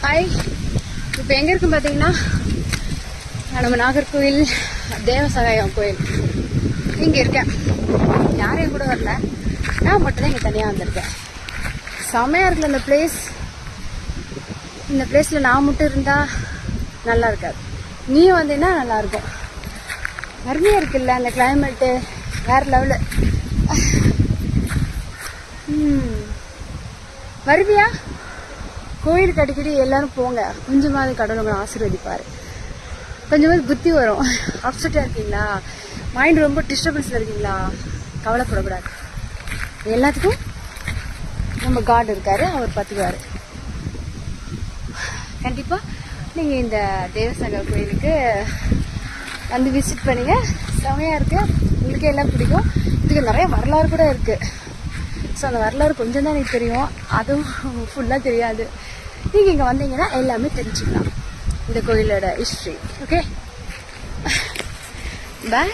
Hi, இப்போ எங்கே இருக்கும் பார்த்தீங்கன்னா நம்ம நாகர்கோவில் தேவசகாயம் கோயில் இங்கே இருக்கேன். யாரையும் கூட வரல, நான் மட்டும் தான் இங்கே தனியாக வந்திருக்கேன். செமையாக இருக்குல்ல இந்த பிளேஸ். இந்த பிளேஸில் நான் மட்டும் இருந்தால் நல்லா இருக்காது, நீயும் வந்தீங்கன்னா நல்லாயிருக்கும். அருமையாக இருக்குல்ல அந்த கிளைமேட்டு, வேறு லெவலு. வருவியா? கோயிலுக்கு அடிக்கடி எல்லாரும் போங்க, கொஞ்சமாவது கடவுள் உங்களை ஆசீர்வதிப்பார், கொஞ்சமாவது புத்தி வரும். அப்செட்டாக இருக்கீங்களா, மைண்ட் ரொம்ப டிஸ்டர்பன்ஸில் இருக்கீங்களா, கவலைப்படக்கூடாது. எல்லாத்துக்கும் நம்ம காட் இருக்காரு, அவர் பார்த்துக்குவார். கண்டிப்பாக நீங்கள் இந்த தேவசகாய கோயிலுக்கு வந்து விசிட் பண்ணுங்க. செமையாக இருக்குது, உங்களுக்கு எல்லாம் பிடிக்கும். இதுக்கு நிறைய வரலாறு கூட இருக்குது. ஸோ அந்த வரலாறு கொஞ்சம் தான் எனக்கு தெரியும், அதுவும் ஃபுல்லாக தெரியாது. நீங்கள் இங்கே வந்தீங்கன்னா எல்லாமே தெரிஞ்சுக்கலாம் இந்த கோயிலோட ஹிஸ்ட்ரி. ஓகே, பாய்.